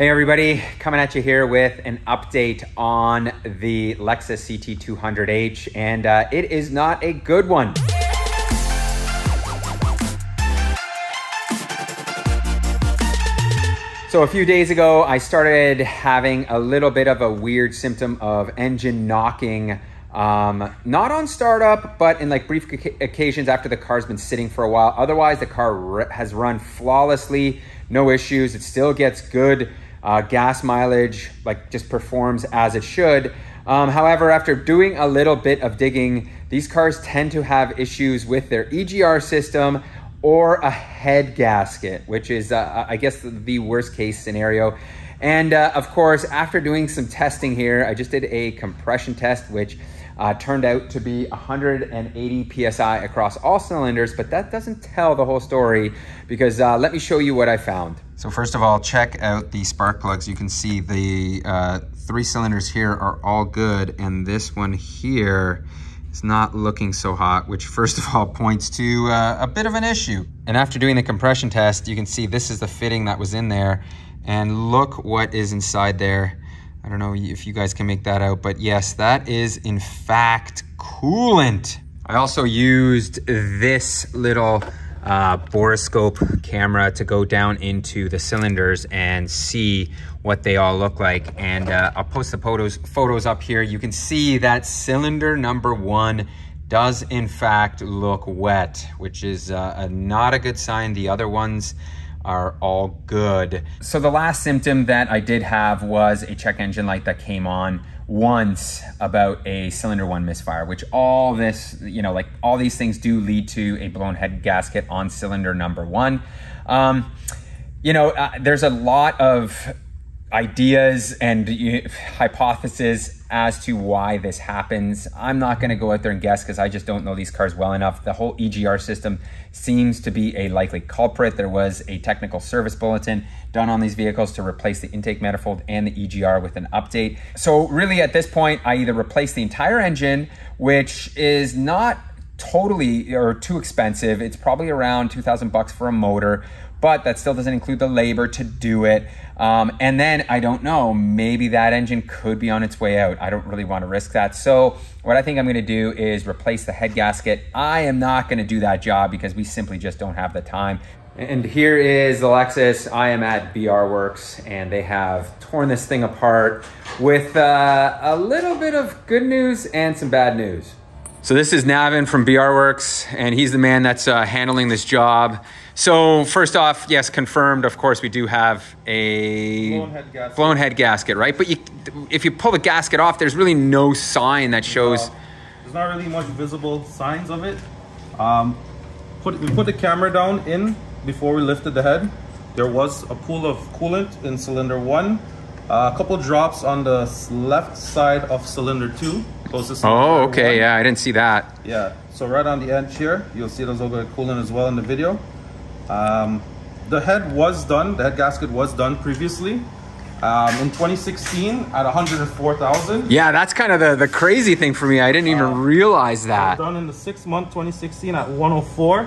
Hey everybody, coming at you here with an update on the Lexus CT200h, and it is not a good one. So a few days ago, I started having a little bit of a weird symptom of engine knocking, not on startup, but in like brief occasions after the car's been sitting for a while. Otherwise, the car has run flawlessly, no issues. It still gets good gas mileage, like just performs as it should. However, after doing a little bit of digging, these cars tend to have issues with their EGR system or a head gasket, which is, I guess, the worst case scenario. And of course, after doing some testing here, I just did a compression test, which turned out to be 180 PSI across all cylinders, but that doesn't tell the whole story because let me show you what I found. So first of all, check out the spark plugs. You can see the 3 cylinders here are all good, and this one here is not looking so hot, which first of all points to a bit of an issue. And after doing the compression test, you can see this is the fitting that was in there, and look what is inside there. I don't know if you guys can make that out, but yes, that is in fact coolant. I also used this little borescope camera to go down into the cylinders and see what they all look like. And I'll post the photos up here. You can see that cylinder number 1 does in fact look wet, which is not a good sign. The other ones are all good. So the last symptom that I did have was a check engine light that came on once about a cylinder 1 misfire, which all this, like all these things do lead to a blown head gasket on cylinder number 1. There's a lot of ideas and hypotheses as to why this happens. I'm not going to go out there and guess because I just don't know these cars well enough. The whole EGR system seems to be a likely culprit. There was a technical service bulletin done on these vehicles to replace the intake manifold and the EGR with an update. So really at this point, I either replace the entire engine, which is not totally or too expensive. It's probably around 2,000 bucks for a motor, but that still doesn't include the labor to do it. And then I don't know, maybe that engine could be on its way out. I don't really want to risk that. So what I think I'm going to do is replace the head gasket. I am not going to do that job because we simply just don't have the time. And here is the Lexus. I am at BR Works and they have torn this thing apart with a little bit of good news and some bad news. So this is Navin from BR Works, and he's the man that's handling this job. So first off, yes, confirmed. Of course, we do have a blown head gasket, right? But if you pull the gasket off, there's really no sign that shows. There's not really much visible signs of it. We put the camera down in before we lifted the head. There was a pool of coolant in cylinder 1. A couple drops on the left side of cylinder 2. Oh, okay, yeah, I didn't see that. Yeah, so right on the edge here, you'll see there's a little bit of coolant as well in the video. The head was done, the head gasket was done previously in 2016 at 104,000. Yeah, that's kind of the crazy thing for me. I didn't even realize that. Done in the 6th month 2016 at 104.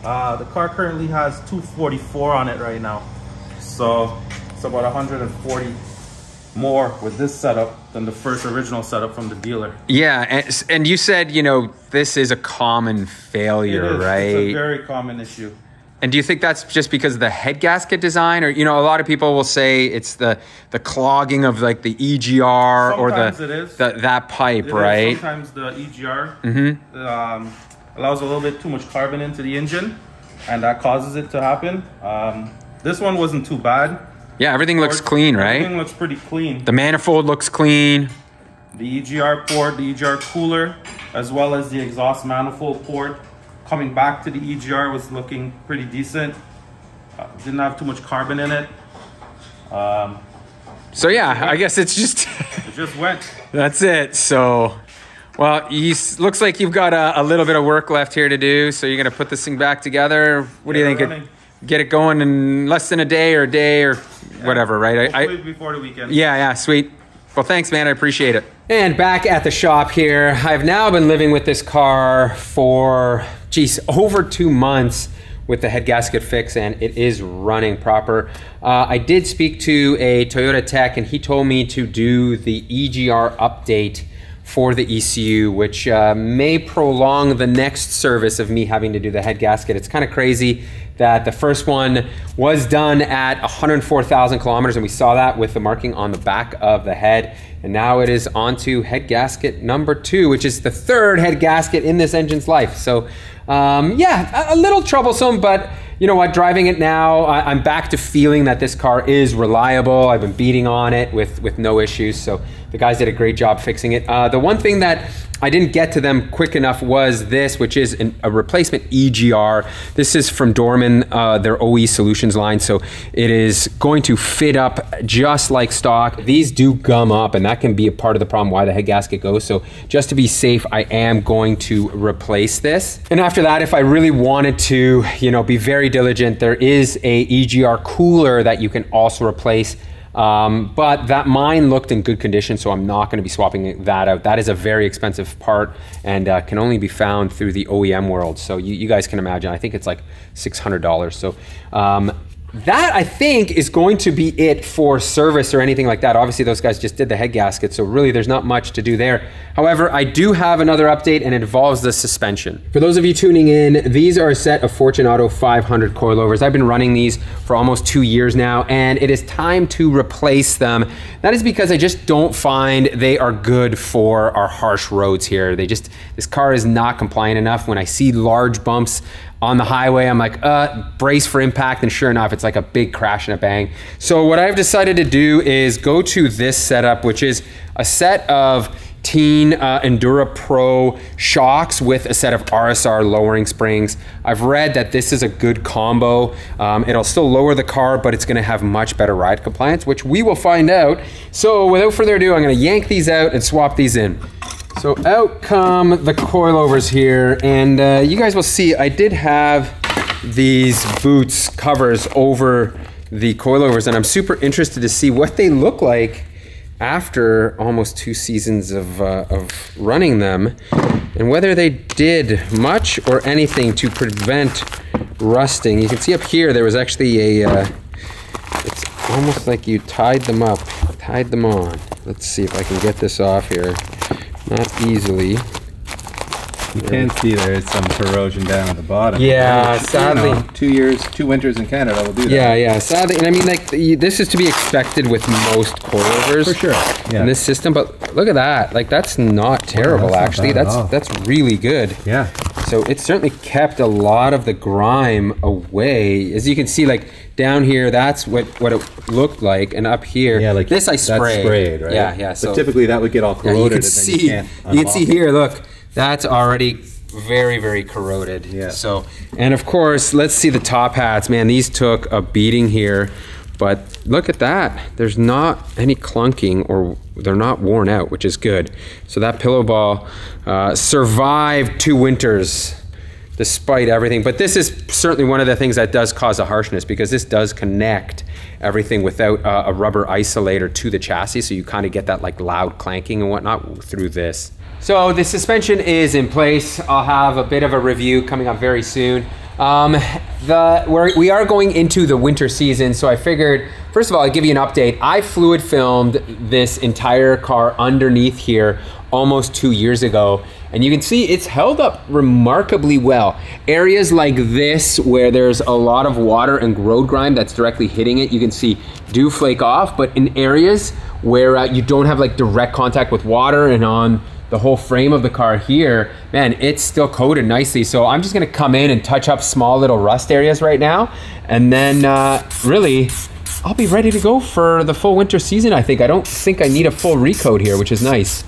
The car currently has 244 on it right now. So it's about 140 more with this setup than the first original setup from the dealer. Yeah, and you said, this is a common failure, right? It's a very common issue. And do you think that's just because of the head gasket design? Or, a lot of people will say it's the clogging of like the EGR or that pipe, right? Sometimes the EGR allows a little bit too much carbon into the engine, and that causes it to happen. This one wasn't too bad. Yeah, everything looks clean, right? Everything looks pretty clean. The manifold looks clean. The EGR port, the EGR cooler, as well as the exhaust manifold port coming back to the EGR was looking pretty decent. Didn't have too much carbon in it. So yeah, I guess it's just... it just went. That's it. So, well, looks like you've got a little bit of work left here to do. So you're going to put this thing back together. What do you think? Get it going in less than a day or whatever, right? Hopefully before the weekend. Yeah, sweet. Well, thanks, man. I appreciate it. And back at the shop here, I've now been living with this car for, over 2 months with the head gasket fix, and it is running proper. I did speak to a Toyota tech, and he told me to do the EGR update for the ECU, which may prolong the next service of me having to do the head gasket. It's kind of crazy that the first one was done at 104,000 kilometers, and we saw that with the marking on the back of the head. And now it is on to head gasket number 2, which is the third head gasket in this engine's life. So yeah, a little troublesome, but you know what, driving it now, I'm back to feeling that this car is reliable. I've been beating on it with no issues. So the guys did a great job fixing it. The one thing that I didn't get to them quick enough was this, which is a replacement EGR. This is from Dorman, their OE Solutions line. So it is going to fit up just like stock. These do gum up, and that can be a part of the problem why the head gasket goes. So just to be safe, I am going to replace this. And after that, if I really wanted to, you know, be very diligent, there is a EGR cooler that you can also replace. But that mine looked in good condition, so I'm not going to be swapping that out. That is a very expensive part, and can only be found through the OEM world. So you guys can imagine, I think it's like $600. So that I think is going to be it for service or anything like that. Obviously those guys just did the head gasket, so really there's not much to do there. However, I do have another update, and it involves the suspension. For those of you tuning in, these are a set of Fortunato 500 coilovers. I've been running these for almost 2 years now, and it is time to replace them. That is because I just don't find they are good for our harsh roads here. This car is not compliant enough. When I see large bumps on the highway, I'm like, brace for impact, and sure enough, it's like a big crash and a bang. So what I've decided to do is go to this setup, which is a set of Teen Endura Pro shocks with a set of RSR lowering springs. I've read that this is a good combo. It'll still lower the car, but it's gonna have much better ride compliance, which we will find out. So without further ado, I'm gonna yank these out and swap these in. So out come the coilovers here, and you guys will see I did have these boots covers over the coilovers, and I'm super interested to see what they look like after almost 2 seasons of running them, and whether they did much or anything to prevent rusting. You can see up here there was actually a, it's almost like you tied them up, tied them on. Let's see if I can get this off here. Not easily. You can see there is some corrosion down at the bottom. Yeah, sadly. You know, 2 winters in Canada will do that. Yeah, sadly. And I mean, like, this is to be expected with most coilovers. For sure. Yeah. In this system, but look at that. Like, that's not terrible, that's actually. That's really good. Yeah. So it certainly kept a lot of the grime away. As you can see, like, down here, that's what it looked like, and up here, yeah, like this I sprayed. That's sprayed, right? Yeah. So but typically that would get all corroded. You can see here, look, that's already very, very corroded. Yeah. So, and of course, let's see the top hats. Man, these took a beating here, but look at that. There's not any clunking, or they're not worn out, which is good. So that pillow ball survived 2 winters despite everything. But this is certainly one of the things that does cause a harshness, because this does connect everything without a rubber isolator to the chassis. So you kind of get that like loud clanking and whatnot through this. So the suspension is in place. I'll have a bit of a review coming up very soon. We are going into the winter season, so I figured, first of all, I'd give you an update. I fluid filmed this entire car underneath here almost 2 years ago, and you can see it's held up remarkably well. Areas like this, where there's a lot of water and road grime that's directly hitting it, you can see do flake off, but in areas where you don't have like direct contact with water, and on the whole frame of the car here, man, it's still coated nicely. So I'm just gonna come in and touch up small little rust areas right now, and then really, I'll be ready to go for the full winter season, I think. I don't think I need a full recoat here, which is nice.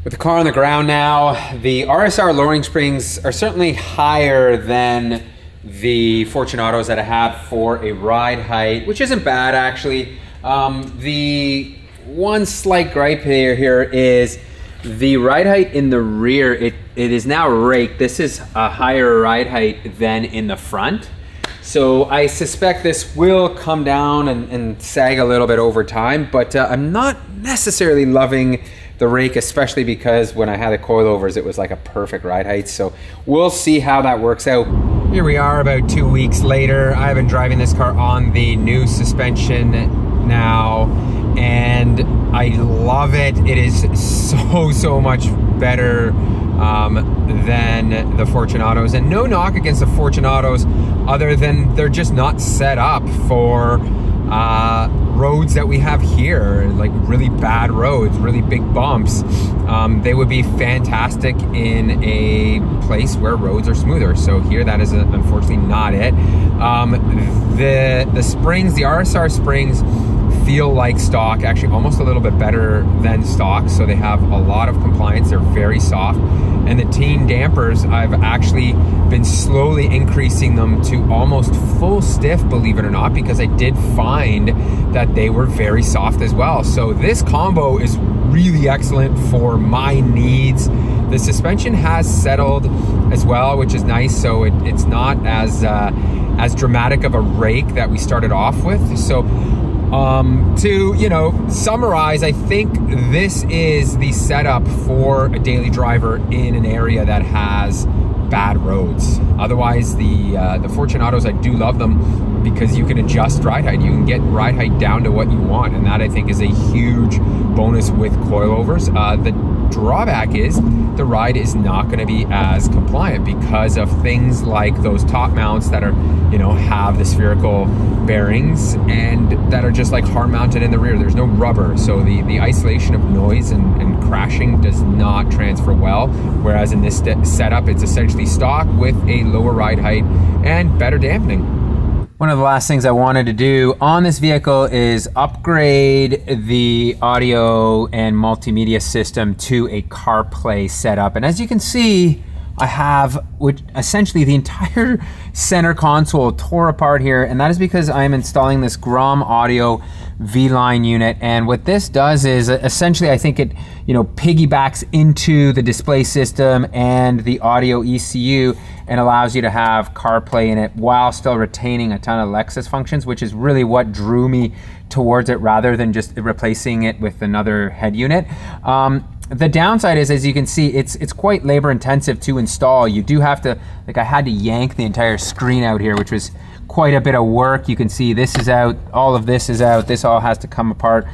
With the car on the ground now, the RSR lowering springs are certainly higher than the Fortunatos that I have for a ride height, which isn't bad actually. The one slight gripe here is the ride height in the rear. It is now raked. This is a higher ride height than in the front. So I suspect this will come down and sag a little bit over time, but I'm not necessarily loving the rake, especially because when I had the coilovers, it was like a perfect ride height. So we'll see how that works out. Here we are about 2 weeks later. I've been driving this car on the new suspension now, and I love it. It is so much better than the Fortunatos, and no knock against the Fortunatos other than they're just not set up for roads that we have here, like really bad roads, really big bumps. They would be fantastic in a place where roads are smoother. So here, that is unfortunately not it. The springs, the RSR springs, feel like stock, actually almost a little bit better than stock. So they have a lot of compliance. They're very soft. And the teen dampers, I've actually been slowly increasing them to almost full stiff, believe it or not, because I did find that they were very soft as well. So this combo is really excellent for my needs. The suspension has settled as well, which is nice. So it's not as dramatic of a rake that we started off with. So to summarize, I think this is the setup for a daily driver in an area that has bad roads. Otherwise, the Fortunatos, I do love them because you can adjust ride height. You can get ride height down to what you want, and that I think is a huge bonus with coilovers. The drawback is the ride is not going to be as compliant because of things like those top mounts that are, have the spherical bearings and that are just like hard mounted in the rear. There's no rubber, so the isolation of noise and crashing does not transfer well, whereas in this setup it's essentially stock with a lower ride height and better dampening. One of the last things I wanted to do on this vehicle is upgrade the audio and multimedia system to a CarPlay setup. And as you can see, I have essentially the entire center console tore apart here, and that is because I'm installing this Grom Audio V-Line unit. And what this does is essentially, I think it piggybacks into the display system and the audio ECU and allows you to have CarPlay in it while still retaining a ton of Lexus functions, which is really what drew me towards it rather than just replacing it with another head unit. The downside is, as you can see, it's quite labor intensive to install. You do have to, I had to yank the entire screen out here, which was quite a bit of work. You can see this is out, all of this is out, this all has to come apart.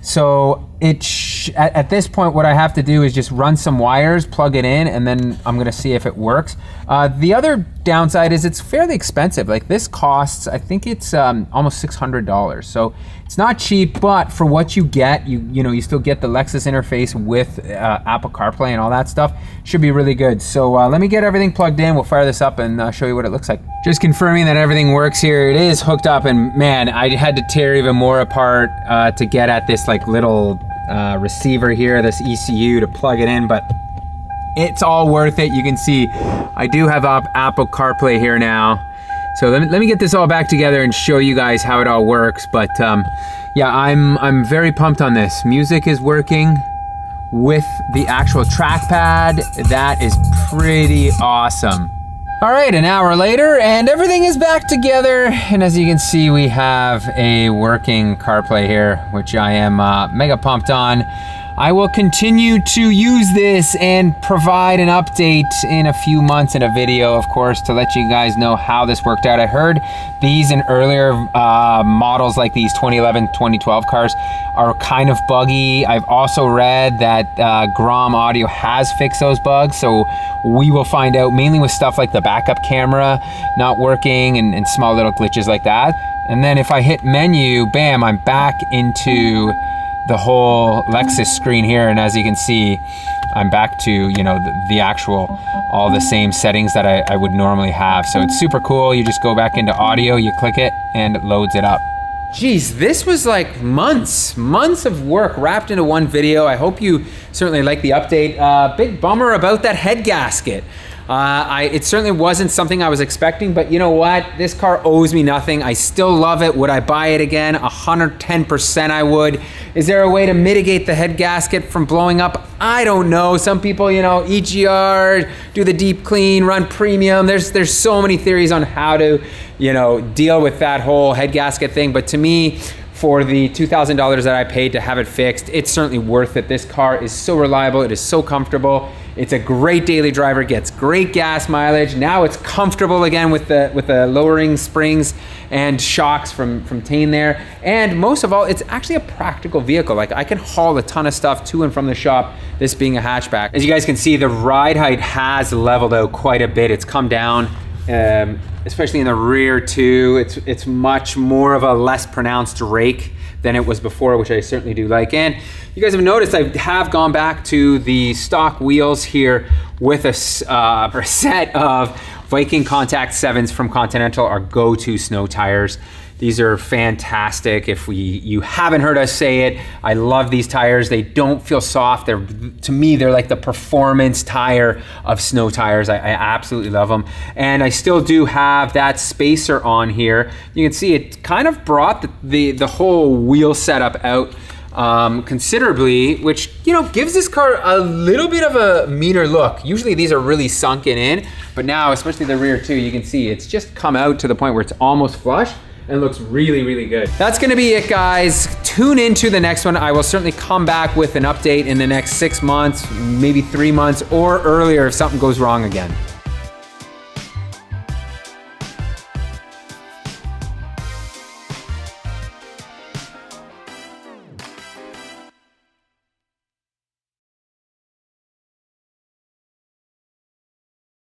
So at this point, what I have to do is just run some wires, plug it in, and then I'm gonna see if it works. The other downside is it's fairly expensive. Like this costs, I think it's almost $600. So it's not cheap, but for what you get, you still get the Lexus interface with Apple CarPlay and all that stuff. Should be really good. So let me get everything plugged in. We'll fire this up and show you what it looks like. Just confirming that everything works here. It is hooked up, and man, I had to tear even more apart to get at this little receiver here, this ECU, to plug it in, but it's all worth it. You can see I do have Apple CarPlay here now. So let me get this all back together and show you guys how it all works. But yeah, I'm very pumped on this. Music is working with the actual trackpad. That is pretty awesome. All right, an hour later, and everything is back together. And as you can see, we have a working CarPlay here, which I am mega pumped on. I will continue to use this and provide an update in a few months in a video, of course, to let you guys know how this worked out. I heard these in earlier models like these 2011, 2012 cars are kind of buggy. I've also read that Grom Audio has fixed those bugs, so we will find out, mainly with stuff like the backup camera not working and small little glitches like that. And then if I hit menu, bam, I'm back into the whole Lexus screen here, and as you can see, I'm back to the actual, all the same settings that I would normally have. So it's super cool. You just go back into audio, you click it, and it loads it up. Geez, this was like months of work wrapped into one video. I hope you certainly like the update. Big bummer about that head gasket. It certainly wasn't something I was expecting, but you know what? This car owes me nothing. I still love it. Would I buy it again? 110% I would. Is there a way to mitigate the head gasket from blowing up? I don't know. Some people, EGR, do the deep clean, run premium. There's so many theories on how to, deal with that whole head gasket thing. But to me, for the $2,000 that I paid to have it fixed, it's certainly worth it. This car is so reliable. It is so comfortable. It's a great daily driver, gets great gas mileage. Now it's comfortable again with the lowering springs and shocks from Tane there. And most of all, it's actually a practical vehicle. Like, I can haul a ton of stuff to and from the shop, this being a hatchback. As you guys can see, the ride height has leveled out quite a bit. It's come down, especially in the rear too. It's much more of a less pronounced rake than it was before, which I certainly do like. And you guys have noticed I have gone back to the stock wheels here with a set of VikingContact 7s from Continental, our go-to snow tires. These are fantastic. If you haven't heard us say it, I love these tires. They don't feel soft. To me, they're like the performance tire of snow tires. I absolutely love them. And I still do have that spacer on here. You can see it kind of brought the whole wheel setup out considerably, which, you know, gives this car a little bit of a meaner look. Usually these are really sunken in, but now, especially the rear too, you can see it's just come out to the point where it's almost flush and looks really, really good. That's gonna be it, guys. Tune into the next one. I will certainly come back with an update in the next 6 months, maybe 3 months, or earlier if something goes wrong again.